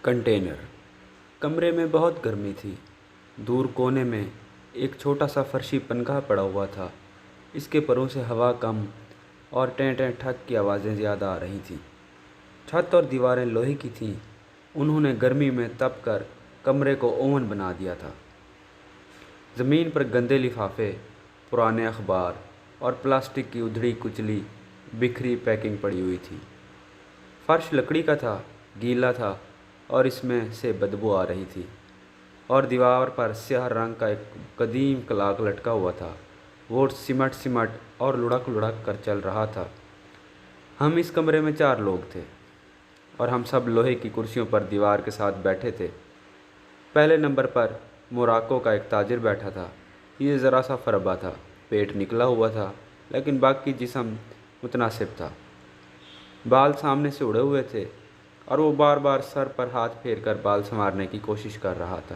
Container کمرے میں بہت گرمی تھی۔ دور کونے میں ایک چھوٹا سا فرشی پنکھا پڑا ہوا تھا۔ اس کے پروں سے ہوا کم اور ٹیں ٹیں ٹھک کی آوازیں زیادہ آ رہی تھیں۔ چھت اور دیواریں لوہے کی تھیں۔ انہوں نے گرمی میں تپ کر کمرے کو اوون بنا دیا تھا۔ زمین پر گندے لفافے، پرانے اخبار اور پلاسٹک کی ادھڑی کچلی بکھری پیکنگ پڑی ہوئی تھی۔ فرش لکڑی کا تھا، گیلا تھا اور اس میں سے بدبو آ رہی تھی، اور دیوار پر سیاہ رنگ کا ایک قدیم کلاک لٹکا ہوا تھا۔ وہ سمٹ اور لڑک کر چل رہا تھا۔ ہم اس کمرے میں 4 لوگ تھے اور ہم سب لوہے کی کرسیوں پر دیوار کے ساتھ بیٹھے تھے۔ پہلے نمبر پر موراکو کا ایک تاجر بیٹھا تھا۔ یہ ذرا سا فربا تھا، پیٹ نکلا ہوا تھا، لیکن باقی جسم متناسب تھا۔ بال سامنے سے اڑے ہوئے تھے اور وہ بار بار سر پر ہاتھ پھیر کر بال سنوارنے کی کوشش کر رہا تھا۔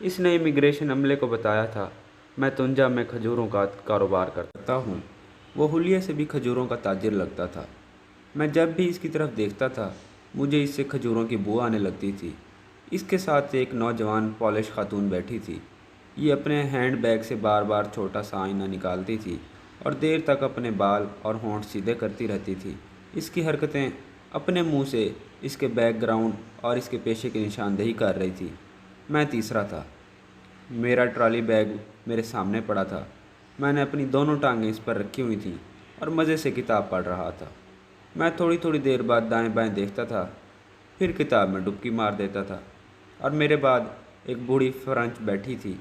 اس نے امیگریشن عملے کو بتایا تھا، میں تنجا میں کھجوروں کا کاروبار کرتا ہوں۔ وہ حلیے سے بھی کھجوروں کا تاجر لگتا تھا۔ میں جب بھی اس کی طرف دیکھتا تھا، مجھے اس سے کھجوروں کی بو آنے لگتی تھی۔ اس کے ساتھ ایک نوجوان پالش خاتون بیٹھی تھی۔ یہ اپنے ہینڈ بیگ سے بار بار چھوٹا سا آئینہ نکالتی تھی اور دیر تک اپنے بال اور ہونٹ سیدھے کرتی رہتی تھی۔ اس کی حرکتیں اپنے منہ سے اس کے بیک گراؤنڈ اور اس کے پیشے کی نشاندہی کر رہی تھی۔ میں تیسرا تھا۔ میرا ٹرالی بیگ میرے سامنے پڑا تھا۔ میں نے اپنی دونوں ٹانگیں اس پر رکھی ہوئی تھیں اور مزے سے کتاب پڑھ رہا تھا۔ میں تھوڑی دیر بعد دائیں بائیں دیکھتا تھا، پھر کتاب میں ڈبکی مار دیتا تھا۔ اور میرے بعد ایک بوڑھی فرنچ بیٹھی تھی۔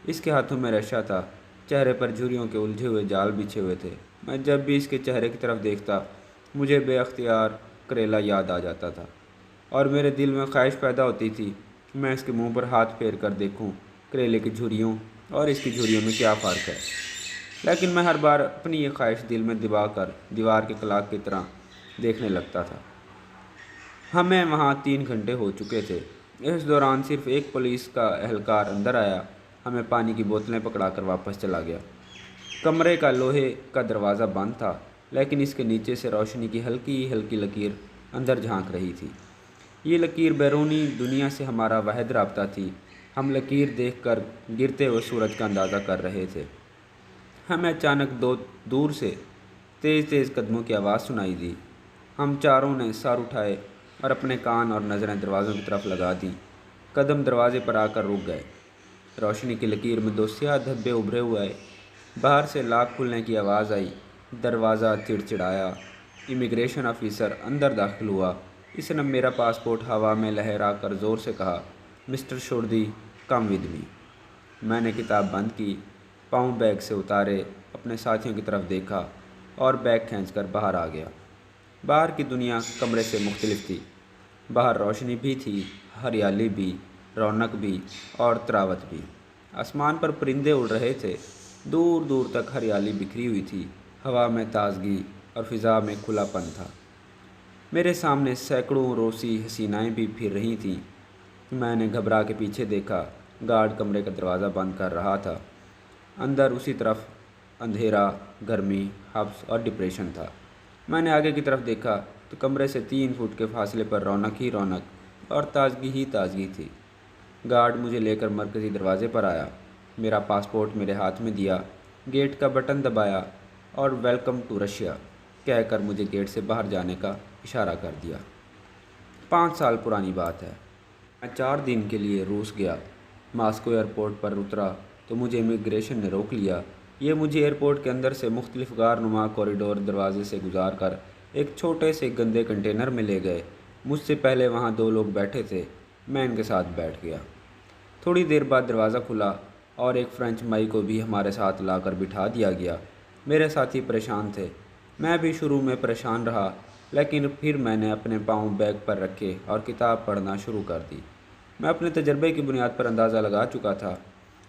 اس کے ہاتھوں میں رشا تھا، چہرے پر جھریوں کے الجھے ہوئے جال بچھے ہوئے تھے۔ میں جب بھی اس کے چہرے کی طرف دیکھتا، مجھے بے اختیار کریلا یاد آ جاتا تھا اور میرے دل میں خواہش پیدا ہوتی تھی کہ میں اس کے منہ پر ہاتھ پھیر کر دیکھوں کریلے کی جھریوں اور اس کی جھریوں میں کیا فرق ہے۔ لیکن میں ہر بار اپنی یہ خواہش دل میں دبا کر دیوار کے کلاک کی طرح دیکھنے لگتا تھا۔ ہمیں وہاں 3 گھنٹے ہو چکے تھے۔ اس دوران صرف ایک پولیس کا اہلکار اندر آیا، ہمیں پانی کی بوتلیں پکڑا کر واپس چلا گیا۔ کمرے کا لوہے کا دروازہ بند تھا، لیکن اس کے نیچے سے روشنی کی ہلکی لکیر اندر جھانک رہی تھی۔ یہ لکیر بیرونی دنیا سے ہمارا واحد رابطہ تھی۔ ہم لکیر دیکھ کر گرتے ہوئے سورج کا اندازہ کر رہے تھے۔ ہمیں اچانک دور سے تیز قدموں کی آواز سنائی دی۔ ہم چاروں نے سر اٹھائے اور اپنے کان اور نظریں دروازوں کی طرف لگا دیں۔ قدم دروازے پر آ کر رک گئے۔ روشنی کی لکیر میں 2 سیاہ دھبے ابھرے ہوئے آئے۔ باہر سے لاک کھلنے کی آواز آئی۔ دروازہ چڑچڑایا۔ امیگریشن آفیسر اندر داخل ہوا۔ اس نے میرا پاسپورٹ ہوا میں لہرا کر زور سے کہا، مسٹر شوردی، کم ود می۔ میں نے کتاب بند کی، پاؤں بیگ سے اتارے، اپنے ساتھیوں کی طرف دیکھا اور بیگ کھینچ کر باہر آ گیا۔ باہر کی دنیا کمرے سے مختلف تھی۔ باہر روشنی بھی تھی، ہریالی بھی، رونق بھی اور تراوت بھی۔ آسمان پر پرندے اڑ رہے تھے۔ دور تک ہریالی بکھری ہوئی تھی۔ ہوا میں تازگی اور فضا میں کھلا پن تھا۔ میرے سامنے سینکڑوں روسی حسینائیں بھی پھر رہی تھیں۔ میں نے گھبرا کے پیچھے دیکھا۔ گارڈ کمرے کا دروازہ بند کر رہا تھا۔ اندر اسی طرف اندھیرا، گرمی، حبس اور ڈپریشن تھا۔ میں نے آگے کی طرف دیکھا تو کمرے سے 3 فٹ کے فاصلے پر رونق ہی رونق اور تازگی تھی۔ گارڈ مجھے لے کر مرکزی دروازے پر آیا، میرا پاسپورٹ میرے ہاتھ میں دیا، گیٹ کا بٹن دبایا اور ویلکم ٹو رشیا کہہ کر مجھے گیٹ سے باہر جانے کا اشارہ کر دیا۔ 5 سال پرانی بات ہے۔ میں 4 دن کے لیے روس گیا۔ ماسکو ایئرپورٹ پر اترا تو مجھے امیگریشن نے روک لیا۔ یہ مجھے ایئرپورٹ کے اندر سے مختلف غار نما کوریڈور دروازے سے گزار کر ایک چھوٹے سے گندے کنٹینر میں لے گئے۔ مجھ سے پہلے وہاں 2 لوگ بیٹھے تھے۔ میں ان کے ساتھ بیٹھ گیا۔ تھوڑی دیر بعد دروازہ کھلا اور ایک فرینچ مائی کو بھی ہمارے ساتھ لا کر بٹھا دیا گیا۔ میرے ساتھی پریشان تھے۔ میں بھی شروع میں پریشان رہا، لیکن پھر میں نے اپنے پاؤں بیگ پر رکھے اور کتاب پڑھنا شروع کر دی۔ میں اپنے تجربے کی بنیاد پر اندازہ لگا چکا تھا،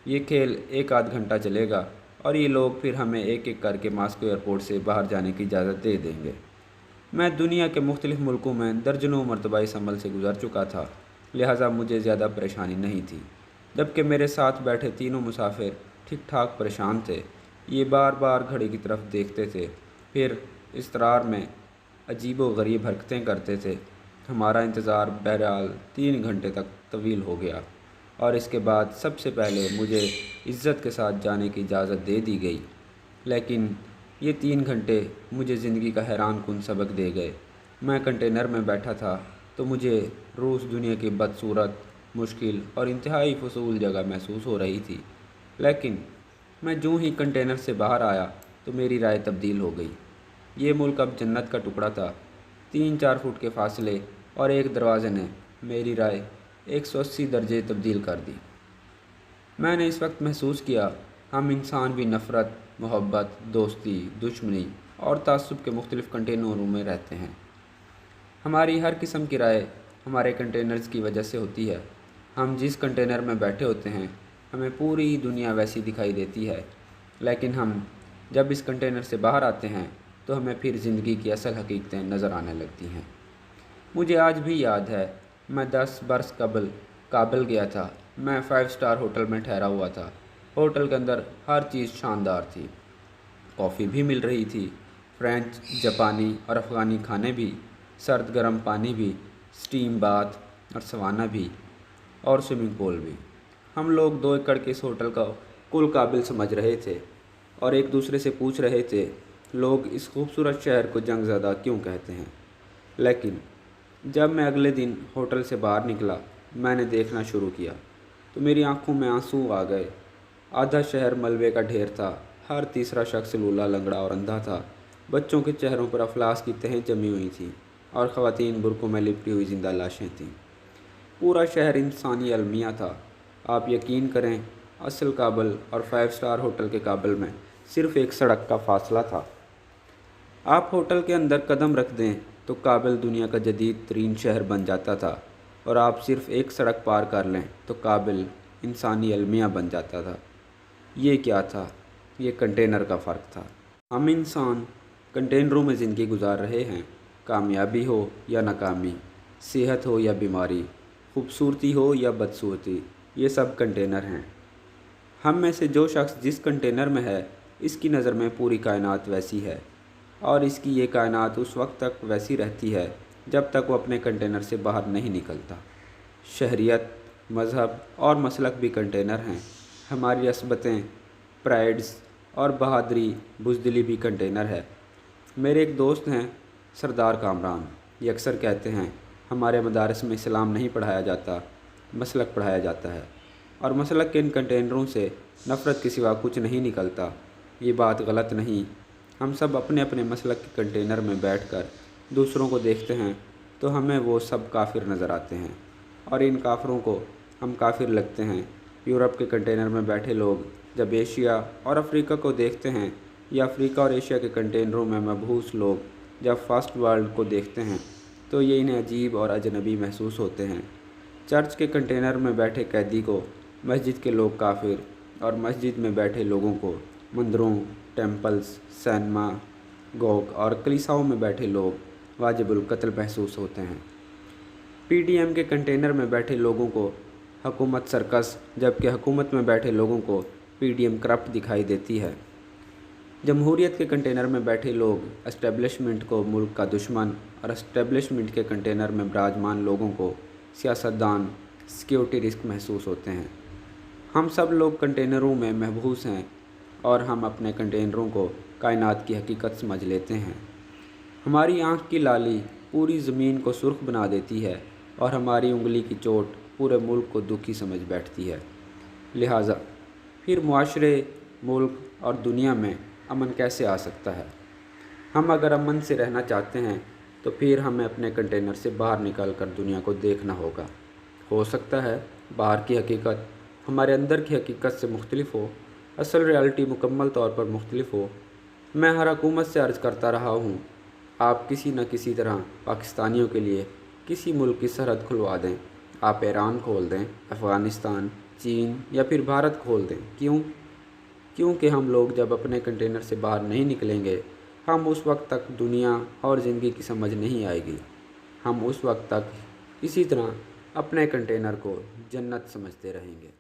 یہ کھیل 1 آدھ گھنٹہ چلے گا اور یہ لوگ پھر ہمیں ایک کر کے ماسکو ایئرپورٹ سے باہر جانے کی اجازت دے دیں گے۔ میں دنیا کے مختلف ملکوں میں درجنوں مرتبہ اس عمل سے گزر چکا تھا، لہٰذا مجھے زیادہ پریشانی نہیں تھی، جبکہ میرے ساتھ بیٹھے تینوں مسافر ٹھیک ٹھاک پریشان تھے۔ یہ بار بار گھڑی کی طرف دیکھتے تھے، پھر اضطرار میں عجیب و غریب حرکتیں کرتے تھے۔ ہمارا انتظار بہرحال 3 گھنٹے تک طویل ہو گیا اور اس کے بعد سب سے پہلے مجھے عزت کے ساتھ جانے کی اجازت دے دی گئی، لیکن یہ 3 گھنٹے مجھے زندگی کا حیران کن سبق دے گئے۔ میں کنٹینر میں بیٹھا تھا تو مجھے روس دنیا کی بدصورت، مشکل اور انتہائی فضول جگہ محسوس ہو رہی تھی، لیکن میں جوں ہی کنٹینر سے باہر آیا تو میری رائے تبدیل ہو گئی۔ یہ ملک اب جنت کا ٹکڑا تھا۔ 3-4 فٹ کے فاصلے اور ایک دروازے نے میری رائے 180 درجے تبدیل کر دی۔ میں نے اس وقت محسوس کیا ہم انسان بھی نفرت، محبت، دوستی، دشمنی اور تعصب کے مختلف کنٹینروں میں رہتے ہیں۔ ہماری ہر قسم کی رائے ہمارے کنٹینرز کی وجہ سے ہوتی ہے۔ ہم جس کنٹینر میں بیٹھے ہوتے ہیں ہمیں پوری دنیا ویسی دکھائی دیتی ہے، لیکن ہم جب اس کنٹینر سے باہر آتے ہیں تو ہمیں پھر زندگی کی اصل حقیقتیں نظر آنے لگتی ہیں۔ مجھے آج بھی یاد ہے، میں 10 برس قبل کابل گیا تھا۔ میں 5 اسٹار ہوٹل میں ٹھہرا ہوا تھا۔ ہوٹل کے اندر ہر چیز شاندار تھی، کافی بھی مل رہی تھی، فرینچ، جاپانی اور افغانی کھانے بھی، سرد گرم پانی بھی، سٹیم باتھ اور سوانا بھی، اور سوئمنگ پول بھی۔ ہم لوگ 2 ایکڑ کے اس ہوٹل کا کل کابل سمجھ رہے تھے اور ایک دوسرے سے پوچھ رہے تھے لوگ اس خوبصورت شہر کو جنگ زدہ کیوں کہتے ہیں۔ لیکن جب میں اگلے دن ہوٹل سے باہر نکلا، میں نے دیکھنا شروع کیا تو میری آنکھوں میں آنسو آ گئے۔ آدھا شہر ملبے کا ڈھیر تھا، ہر تیسرا شخص لولا، لنگڑا اور اندھا تھا۔ بچوں کے چہروں پر افلاس کی تہیں جمی ہوئی تھیں اور خواتین برقعوں میں لپٹی ہوئی زندہ لاشیں تھیں۔ پورا شہر انسانی المیہ تھا۔ آپ یقین کریں، اصل کابل اور 5 اسٹار ہوٹل کے کابل میں صرف ایک سڑک کا فاصلہ تھا۔ آپ ہوٹل کے اندر قدم رکھ دیں تو کابل دنیا کا جدید ترین شہر بن جاتا تھا، اور آپ صرف ایک سڑک پار کر لیں تو کابل انسانی المیہ بن جاتا تھا۔ یہ کیا تھا؟ یہ کنٹینر کا فرق تھا۔ ہم انسان کنٹینروں میں زندگی گزار رہے ہیں۔ کامیابی ہو یا ناکامی، صحت ہو یا بیماری، خوبصورتی ہو یا بدصورتی، یہ سب کنٹینر ہیں۔ ہم میں سے جو شخص جس کنٹینر میں ہے، اس کی نظر میں پوری کائنات ویسی ہے، اور اس کی یہ کائنات اس وقت تک ویسی رہتی ہے جب تک وہ اپنے کنٹینر سے باہر نہیں نکلتا۔ شہریت، مذہب اور مسلک بھی کنٹینر ہیں۔ ہماری عصبتیں، پرائڈز اور بہادری، بزدلی بھی کنٹینر ہے۔ میرے ایک دوست ہیں، سردار کامران، یہ اکثر کہتے ہیں ہمارے مدارس میں اسلام نہیں پڑھایا جاتا، مسلک پڑھایا جاتا ہے، اور مسلک کے ان کنٹینروں سے نفرت کے سوا کچھ نہیں نکلتا۔ یہ بات غلط نہیں۔ ہم سب اپنے اپنے مسلک کے کنٹینر میں بیٹھ کر دوسروں کو دیکھتے ہیں تو ہمیں وہ سب کافر نظر آتے ہیں، اور ان کافروں کو ہم کافر لگتے ہیں۔ یورپ کے کنٹینر میں بیٹھے لوگ جب ایشیا اور افریقہ کو دیکھتے ہیں، یا افریقہ اور ایشیا کے کنٹینروں میں مبعوث لوگ جب فرسٹ ورلڈ کو دیکھتے ہیں تو یہ انہیں عجیب اور اجنبی محسوس ہوتے ہیں۔ چرچ کے کنٹینر میں بیٹھے قیدی کو مسجد کے لوگ کافر، اور مسجد میں بیٹھے لوگوں کو مندروں، ٹیمپلز، سینما گوگ اور کلیساؤں میں بیٹھے لوگ واجب القتل محسوس ہوتے ہیں۔ پی ڈی ایم کے کنٹینر میں بیٹھے لوگوں کو حکومت سرکس، جبکہ حکومت میں بیٹھے لوگوں کو پی ڈی ایم کرپٹ دکھائی دیتی ہے۔ جمہوریت کے کنٹینر میں بیٹھے لوگ اسٹیبلشمنٹ کو ملک کا دشمن، اور اسٹیبلشمنٹ کے کنٹینر میں براجمان لوگوں کو سیاستدان، سیکیورٹی رسک محسوس ہوتے ہیں۔ ہم سب لوگ کنٹینروں میں محبوس ہیں، اور ہم اپنے کنٹینروں کو کائنات کی حقیقت سمجھ لیتے ہیں۔ ہماری آنکھ کی لالی پوری زمین کو سرخ بنا دیتی ہے، اور ہماری انگلی کی چوٹ پورے ملک کو دکھی سمجھ بیٹھتی ہے۔ لہٰذا پھر معاشرے، ملک اور دنیا میں امن کیسے آ سکتا ہے؟ ہم اگر امن سے رہنا چاہتے ہیں تو پھر ہمیں اپنے کنٹینر سے باہر نکل کر دنیا کو دیکھنا ہوگا۔ ہو سکتا ہے باہر کی حقیقت ہمارے اندر کی حقیقت سے مختلف ہو، اصل ریالٹی مکمل طور پر مختلف ہو۔ میں ہر حکومت سے عرض کرتا رہا ہوں، آپ کسی نہ کسی طرح پاکستانیوں کے لیے کسی ملک کی سرحد کھلوا دیں۔ آپ ایران کھول دیں، افغانستان، چین یا پھر بھارت کھول دیں۔ کیونکہ ہم لوگ جب اپنے کنٹینر سے باہر نہیں نکلیں گے، ہم اس وقت تک دنیا اور زندگی کی سمجھ نہیں آئے گی۔ ہم اس وقت تک اسی طرح اپنے کنٹینر کو جنت سمجھتے رہیں گے۔